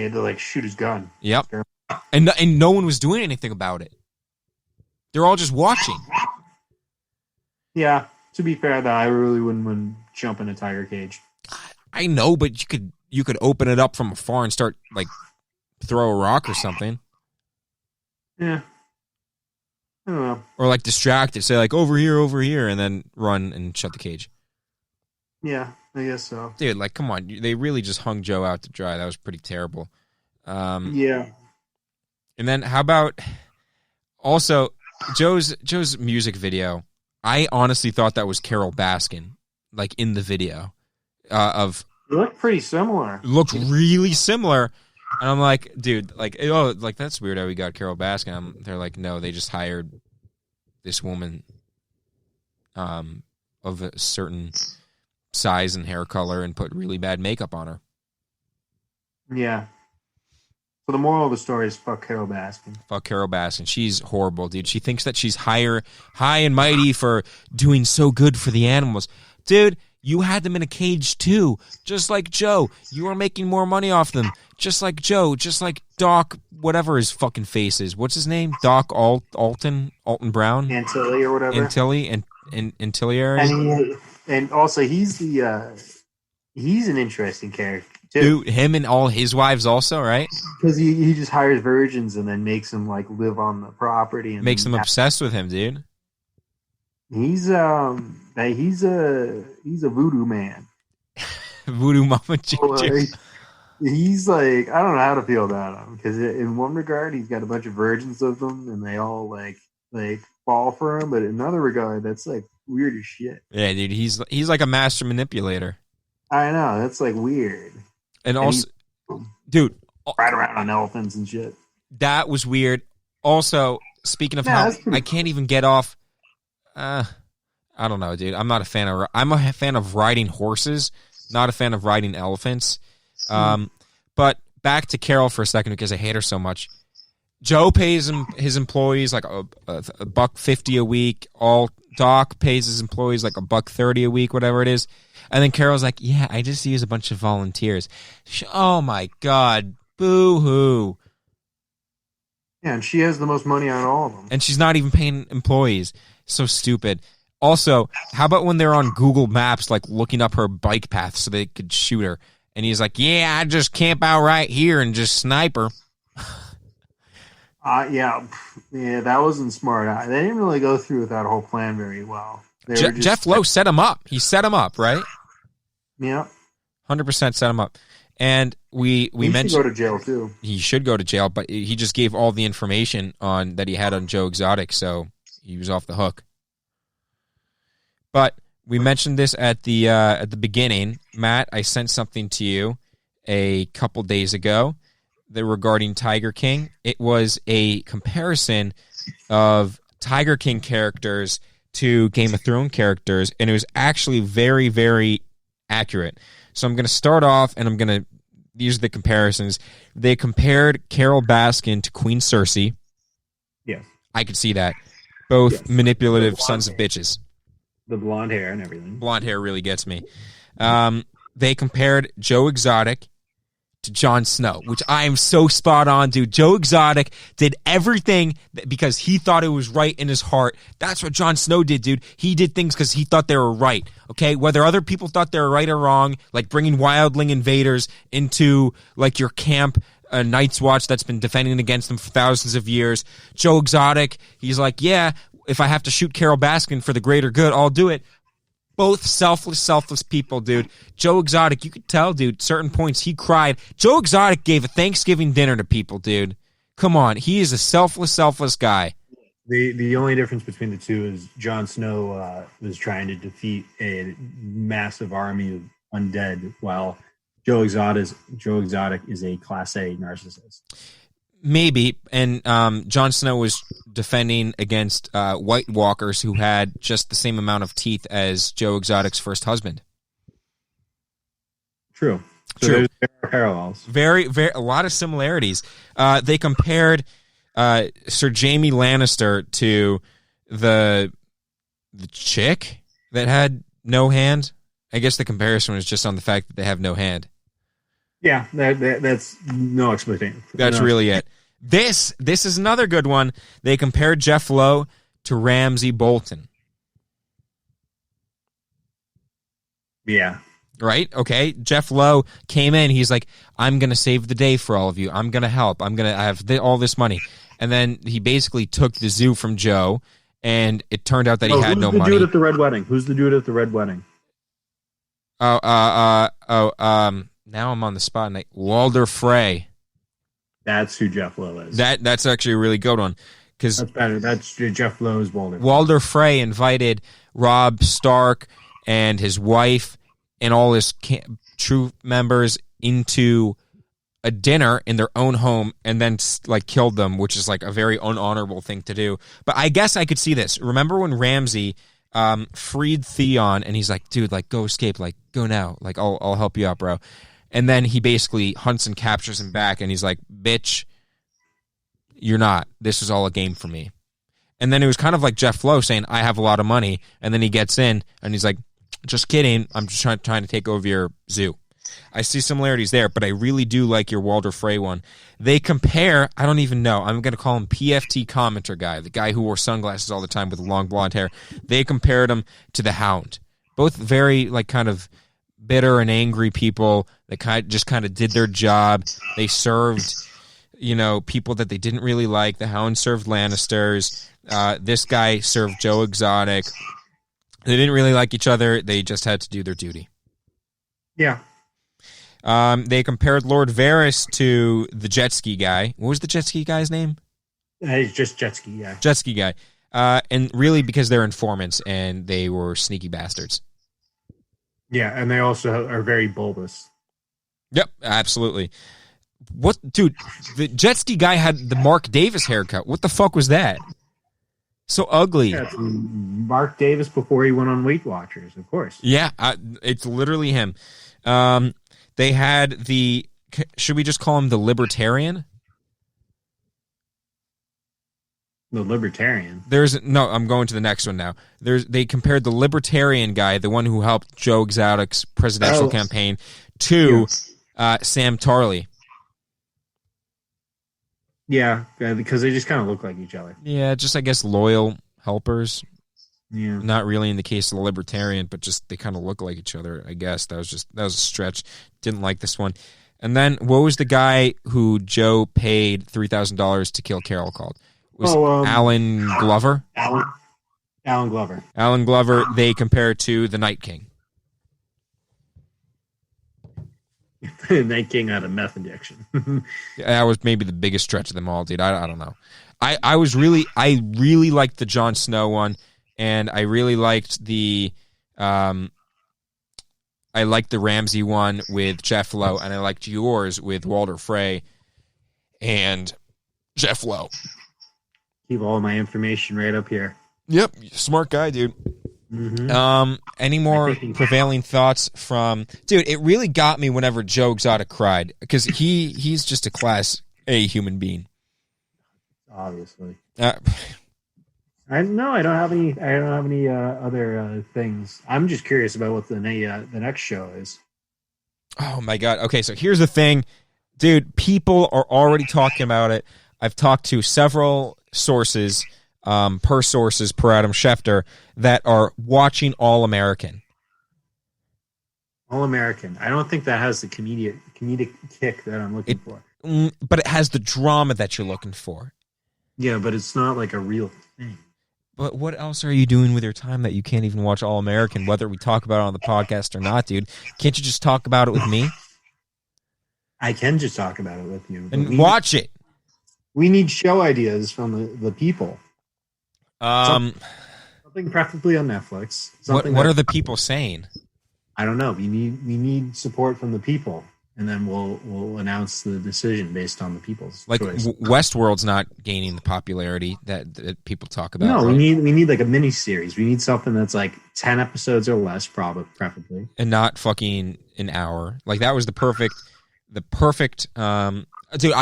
had to like shoot his gun. Yep. And no one was doing anything about it. They're all just watching. Yeah. To be fair, though, I really wouldn't want to jump in a tiger cage. I know, but you could open it up from afar and start like throw a rock or something. Yeah. I don't know. Or like distract it, say like over here, and then run and shut the cage. Yeah, I guess so. Dude, like come on, they really just hung Joe out to dry. That was pretty terrible. Yeah. And then how about also Joe's music video? I honestly thought that was Carole Baskin, like in the video. It looked pretty similar. Looked really similar. And I'm like, dude, like, oh, like that's weird how we got Carole Baskin. They're like, no, they just hired this woman of a certain size and hair color and put really bad makeup on her. Yeah. So the moral of the story is fuck Carole Baskin. Fuck Carole Baskin. She's horrible, dude. She thinks that she's high and mighty for doing so good for the animals. Dude, you had them in a cage too. Just like Joe. You are making more money off them. Just like Joe. Just like Doc, whatever his fucking face is. What's his name? Doc Alton Brown? Antilli or whatever. Antilli and Antilliary. And also he's an interesting character. Dude, him and all his wives also, right? Because he just hires virgins and then makes them like live on the property and makes them obsessed with him, dude. He's a voodoo man. Voodoo Mama Ginger. He's like, I don't know how to feel about him because in one regard he's got a bunch of virgins of them and they all like fall for him, but in another regard that's like weird as shit. Yeah, dude, he's like a master manipulator. I know, that's like weird. And also, dude, ride around on elephants and shit. That was weird. Also, speaking of how I can't even get off, I don't know, dude. I'm a fan of riding horses, not a fan of riding elephants. But back to Carole for a second because I hate her so much. Joe pays his employees like a $1.50 a week. Doc pays his employees like $1.30 a week, whatever it is. And then Carole's like, yeah, I just use a bunch of volunteers. Oh, my God. Boo-hoo. Yeah, and she has the most money on all of them. And she's not even paying employees. So stupid. Also, how about when they're on Google Maps, like looking up her bike path so they could shoot her? And he's like, yeah, I just camp out right here and just snipe her. Yeah, that wasn't smart. They didn't really go through with that whole plan very well. Jeff Lowe set him up. He set him up, right? Yeah. 100% set him up. And we mentioned he should go to jail too. He should go to jail, but he just gave all the information that he had on Joe Exotic, so he was off the hook. But we mentioned this at the beginning. Matt, I sent something to you a couple days ago regarding Tiger King. It was a comparison of Tiger King characters to Game of Thrones characters, and it was actually very, very accurate. So I'm going to start off, and these are the comparisons. They compared Carole Baskin to Queen Cersei. Yes. I could see that. Both manipulative sons of bitches. The blonde hair and everything. Blonde hair really gets me. They compared Joe Exotic to Jon Snow, which I am so spot on, dude. Joe Exotic did everything because he thought it was right in his heart. That's what Jon Snow did, dude. He did things because he thought they were right, okay? Whether other people thought they were right or wrong, like bringing wildling invaders into like your camp, Night's Watch that's been defending against them for thousands of years. Joe Exotic, he's like, yeah, if I have to shoot Carole Baskin for the greater good, I'll do it. Both selfless people, dude. Joe Exotic, you could tell, dude, certain points he cried. Joe Exotic gave a Thanksgiving dinner to people, dude. Come on. He is a selfless guy. The only difference between the two is Jon Snow was trying to defeat a massive army of undead, while Joe Exotic is a Class A narcissist. Maybe, and Jon Snow was defending against White Walkers who had just the same amount of teeth as Joe Exotic's first husband. True. So there are parallels. Very, a lot of similarities. They compared Sir Jaime Lannister to the chick that had no hand. I guess the comparison was just on the fact that they have no hand. Yeah, that's no explanation. That's really it. This is another good one. They compared Jeff Lowe to Ramsey Bolton. Yeah. Right? Okay. Jeff Lowe came in. He's like, I'm going to save the day for all of you. I'm going to help. I have all this money. And then he basically took the zoo from Joe, and it turned out that he had no money. Who's the dude at the red wedding? Who's the dude at the red wedding? Now I'm on the spot. And Walder Frey. That's who Jeff Lowe is. That's actually a really good one. That's better. That's Jeff Lowe's Walder. Walder Frey invited Rob Stark and his wife and all his troop members into a dinner in their own home and then killed them, which is a very unhonorable thing to do. But I guess I could see this. Remember when Ramsey freed Theon and he's like, dude, go escape, go now, I'll help you out, bro. And then he basically hunts and captures him back and he's like, bitch, you're not. This is all a game for me. And then it was kind of like Jeff Lowe saying, I have a lot of money. And then he gets in and he's like, just kidding. I'm just trying to take over your zoo. I see similarities there, but I really do like your Walder Frey one. They compare, I don't even know, I'm going to call him PFT commenter guy, the guy who wore sunglasses all the time with long blonde hair. They compared him to the Hound. Both very kind of bitter and angry people that just did their job. They served, people that they didn't really like. The Hound served Lannisters. This guy served Joe Exotic. They didn't really like each other. They just had to do their duty. Yeah. They compared Lord Varys to the jet ski guy. What was the jet ski guy's name? He's just jet ski guy. Jet ski guy. And really because they're informants and they were sneaky bastards. Yeah, and they also are very bulbous. Yep, absolutely. What, dude? The jet ski guy had the Mark Davis haircut. What the fuck was that? So ugly. Yeah, it's Mark Davis before he went on Weight Watchers, of course. Yeah, it's literally him. They had should we just call him the Libertarian? The Libertarian? I'm going to the next one now. They compared the Libertarian guy, the one who helped Joe Exotic's presidential campaign, to Sam Tarley. Yeah, because they just kind of look like each other. Yeah, just I guess loyal helpers. Yeah. Not really in the case of the Libertarian, but just they kind of look like each other, I guess. That was a stretch. Didn't like this one. And then what was the guy who Joe paid $3,000 to kill Carole called? Was Alan Glover? Alan Glover. Alan Glover, they compare to the Night King. Night King had a meth addiction. That was maybe the biggest stretch of them all, dude. I don't know. I really liked the Jon Snow one, and I really liked the Ramsey one with Jeff Lowe, and I liked yours with Walder Frey and Jeff Lowe. Keep all my information right up here. Yep, smart guy, dude. Mm-hmm. Any more prevailing thoughts from dude? It really got me whenever Joe Exotic cried because he's just a class A human being. Obviously, I don't have any other things. I'm just curious about what the next show is. Oh my god! Okay, so here's the thing, dude. People are already talking about it. I've talked to several sources. Per Adam Schefter, that are watching All American. All American. I don't think that has the comedic kick that I'm looking for. But it has the drama that you're looking for. Yeah, but it's not like a real thing. But what else are you doing with your time that you can't even watch All American, whether we talk about it on the podcast or not, dude? Can't you just talk about it with me? I can just talk about it with you. And watch it. We need show ideas from the people. Something preferably on Netflix. What are the people saying? I don't know. We need support from the people, and then we'll announce the decision based on the people's choice. Westworld's not gaining the popularity that people talk about. No, right? we need like a mini series. We need something that's like 10 episodes or less, preferably, and not fucking an hour. Like that was the perfect. Dude, I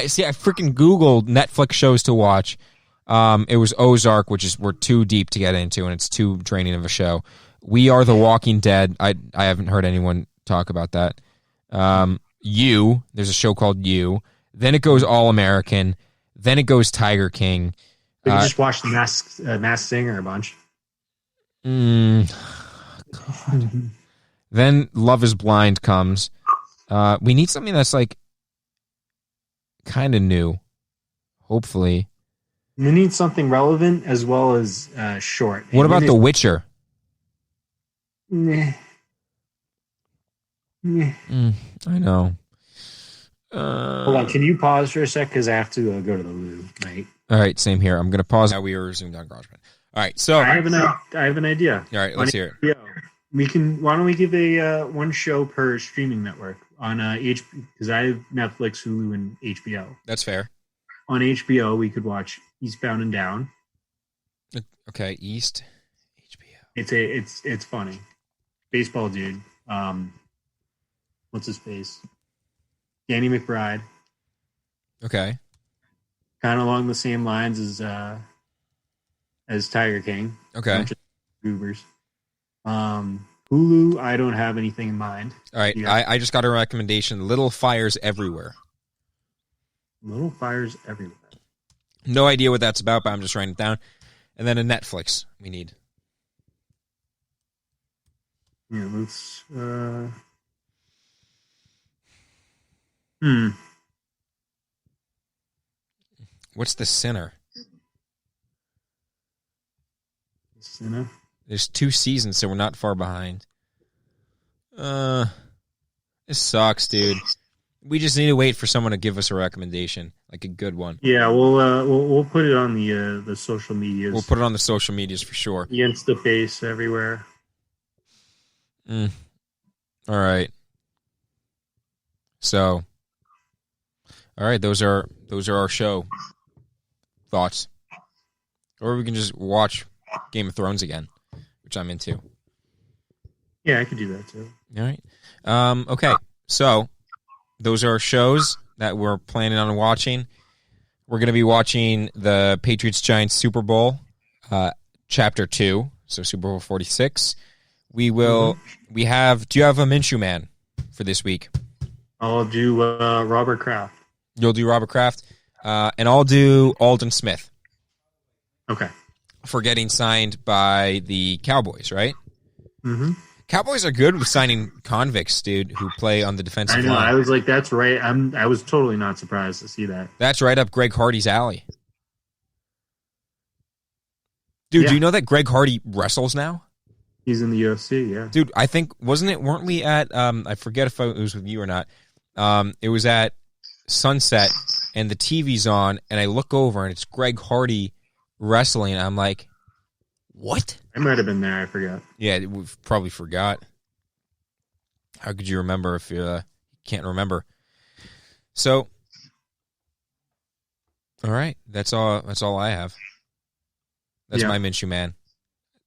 freaking Googled Netflix shows to watch. It was Ozark, we're too deep to get into, and it's too draining of a show. We Are the Walking Dead. I haven't heard anyone talk about that. You. There's a show called You. Then it goes All American. Then it goes Tiger King. We can just watch the Masked Singer a bunch. God. Then Love is Blind comes. We need something that's like kind of new. Hopefully. We need something relevant as well as short. What about The Witcher? Nah. I know. Hold on, can you pause for a sec? Because I have to go to the loo, mate. All right, same here. I'm going to pause. Now we are resumed on GarageBand. All right, so I have an idea. All right, let's hear it. Yeah, why don't we give a one show per streaming network on because I have Netflix, Hulu, and HBO. That's fair. On HBO, we could watch Eastbound and Down. Okay, East HBO. It's funny. Baseball dude. What's his face? Danny McBride. Okay. Kind of along the same lines as Tiger King. Okay. Goobers. Hulu, I don't have anything in mind. All right, yeah. I just got a recommendation. Little Fires Everywhere. Little Fires Everywhere. No idea what that's about, but I'm just writing it down. And then a Netflix we need. Yeah, let's... What's The Sinner? Desino? There's 2 seasons, so we're not far behind. This sucks, dude. We just need to wait for someone to give us a recommendation, like a good one. Yeah, we'll put it on the social medias. We'll put it on the social medias for sure. The Instaface everywhere. All right. So, all right, those are our show thoughts. Or we can just watch Game of Thrones again, which I'm into. Yeah, I could do that too. All right. Okay, so those are our shows that we're planning on watching. We're going to be watching the Patriots Giants Super Bowl, Chapter 2, so Super Bowl 46. We will. We have. Do you have a Minshew man for this week? I'll do Robert Kraft. You'll do Robert Kraft, and I'll do Alden Smith. Okay. For getting signed by the Cowboys, right? Mm-hmm. Cowboys are good with signing convicts, dude, who play on the defensive line. I was like, that's right. I was totally not surprised to see that. That's right up Greg Hardy's alley. Dude, do you know that Greg Hardy wrestles now? He's in the UFC, yeah. Dude, I think, weren't we at, I forget if it was with you or not. It was at Sunset, and the TV's on, and I look over, and it's Greg Hardy wrestling, and I'm like, what? I might have been there, I forgot. Yeah, we probably forgot. How could you remember if you can't remember? So, all right, that's all I have. That's my Minshew man.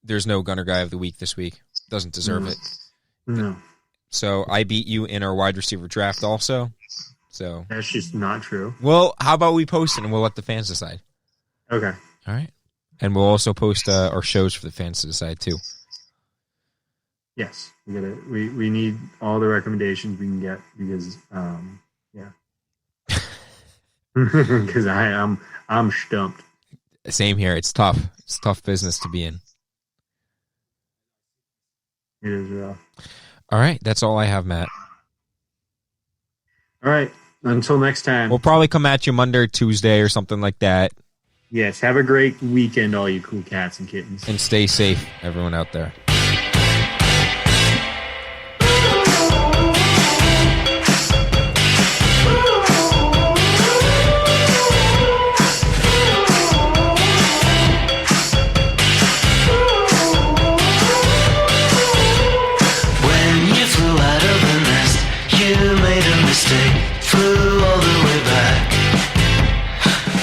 There's no Gunner Guy of the Week this week. Doesn't deserve it. No. So I beat you in our wide receiver draft also. So that's just not true. Well, how about we post it and we'll let the fans decide? Okay. All right. And we'll also post our shows for the fans to decide too. Yes, we need all the recommendations we can get because because I'm stumped. Same here. It's tough. It's tough business to be in. It is rough. All right, that's all I have, Matt. All right, until next time. We'll probably come at you Monday or Tuesday or something like that. Yes, have a great weekend, all you cool cats and kittens. And stay safe, everyone out there. Flew all the way back.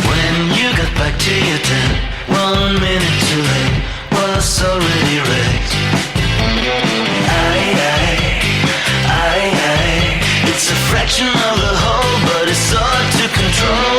When you got back to your tent, 1 minute too late, was already wrecked. Aye, it's a fraction of the whole, but it's hard to control.